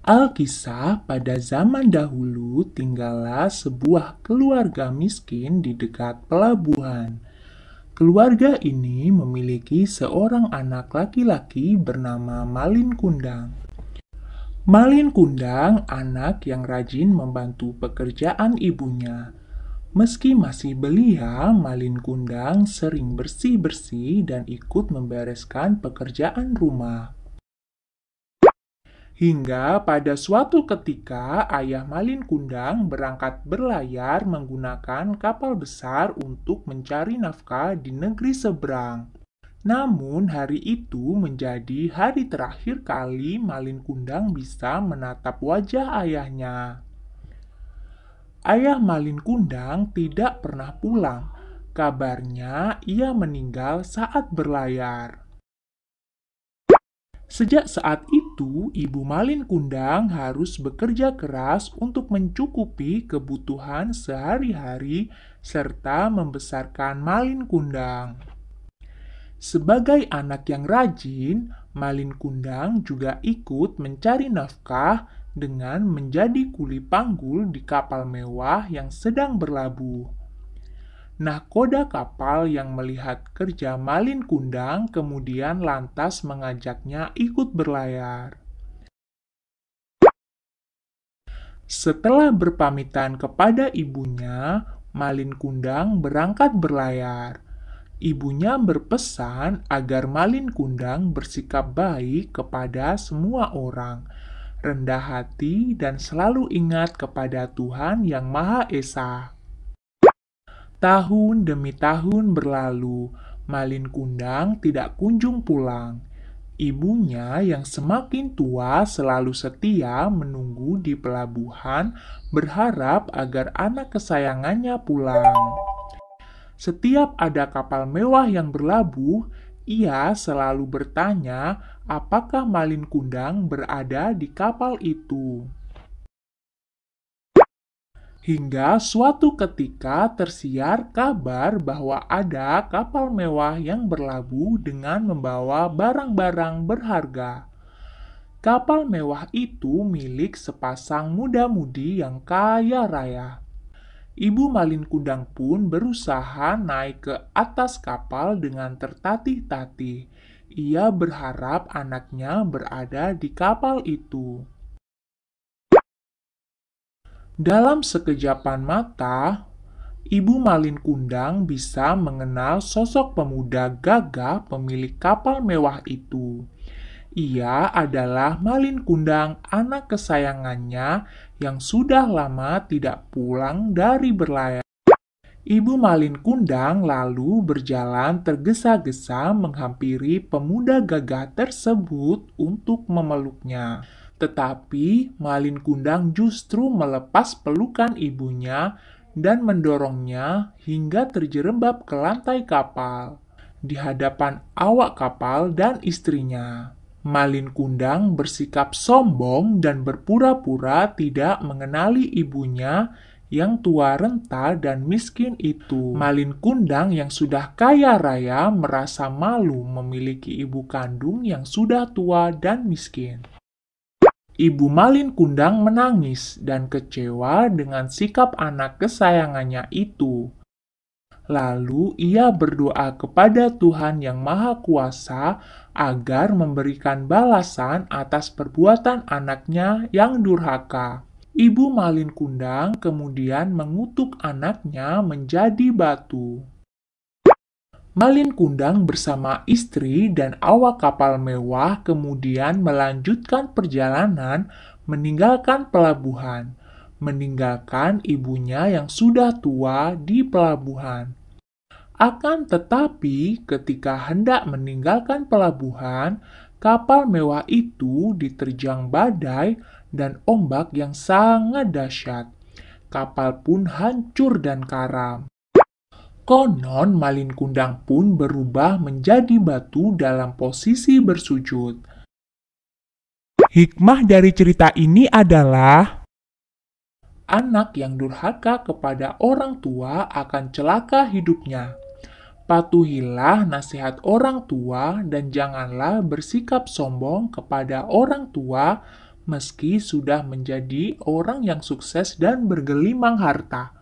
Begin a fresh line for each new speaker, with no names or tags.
Alkisah, pada zaman dahulu tinggallah sebuah keluarga miskin di dekat pelabuhan. Keluarga ini memiliki seorang anak laki-laki bernama Malin Kundang. Malin Kundang anak yang rajin membantu pekerjaan ibunya. Meski masih belia, Malin Kundang sering bersih-bersih dan ikut membereskan pekerjaan rumah. Hingga pada suatu ketika ayah Malin Kundang berangkat berlayar menggunakan kapal besar untuk mencari nafkah di negeri seberang. Namun hari itu menjadi hari terakhir kali Malin Kundang bisa menatap wajah ayahnya. Ayah Malin Kundang tidak pernah pulang. Kabarnya ia meninggal saat berlayar. Sejak saat itu, Ibu Malin Kundang harus bekerja keras untuk mencukupi kebutuhan sehari-hari serta membesarkan Malin Kundang. Sebagai anak yang rajin, Malin Kundang juga ikut mencari nafkah dengan menjadi kuli panggul di kapal mewah yang sedang berlabuh. Nahkoda kapal yang melihat kerja Malin Kundang kemudian lantas mengajaknya ikut berlayar. Setelah berpamitan kepada ibunya, Malin Kundang berangkat berlayar. Ibunya berpesan agar Malin Kundang bersikap baik kepada semua orang, rendah hati, dan selalu ingat kepada Tuhan Yang Maha Esa. Tahun demi tahun berlalu, Malin Kundang tidak kunjung pulang. Ibunya yang semakin tua selalu setia menunggu di pelabuhan, berharap agar anak kesayangannya pulang. Setiap ada kapal mewah yang berlabuh, ia selalu bertanya apakah Malin Kundang berada di kapal itu. Hingga suatu ketika tersiar kabar bahwa ada kapal mewah yang berlabuh dengan membawa barang-barang berharga. Kapal mewah itu milik sepasang muda-mudi yang kaya raya. Ibu Malin Kundang pun berusaha naik ke atas kapal dengan tertatih-tatih. Ia berharap anaknya berada di kapal itu. Dalam sekejapan mata, Ibu Malin Kundang bisa mengenal sosok pemuda gagah pemilik kapal mewah itu. Ia adalah Malin Kundang, anak kesayangannya yang sudah lama tidak pulang dari berlayar. Ibu Malin Kundang lalu berjalan tergesa-gesa menghampiri pemuda gagah tersebut untuk memeluknya. Tetapi Malin Kundang justru melepas pelukan ibunya dan mendorongnya hingga terjerembab ke lantai kapal di hadapan awak kapal dan istrinya. Malin Kundang bersikap sombong dan berpura-pura tidak mengenali ibunya yang tua renta dan miskin itu. Malin Kundang yang sudah kaya raya merasa malu memiliki ibu kandung yang sudah tua dan miskin. Ibu Malin Kundang menangis dan kecewa dengan sikap anak kesayangannya itu. Lalu ia berdoa kepada Tuhan Yang Maha Kuasa agar memberikan balasan atas perbuatan anaknya yang durhaka. Ibu Malin Kundang kemudian mengutuk anaknya menjadi batu. Malin Kundang bersama istri dan awak kapal mewah kemudian melanjutkan perjalanan meninggalkan pelabuhan, meninggalkan ibunya yang sudah tua di pelabuhan. Akan tetapi, ketika hendak meninggalkan pelabuhan, kapal mewah itu diterjang badai dan ombak yang sangat dahsyat. Kapal pun hancur dan karam. Konon Malin Kundang pun berubah menjadi batu dalam posisi bersujud. Hikmah dari cerita ini adalah anak yang durhaka kepada orang tua akan celaka hidupnya. Patuhilah nasihat orang tua dan janganlah bersikap sombong kepada orang tua, meski sudah menjadi orang yang sukses dan bergelimang harta.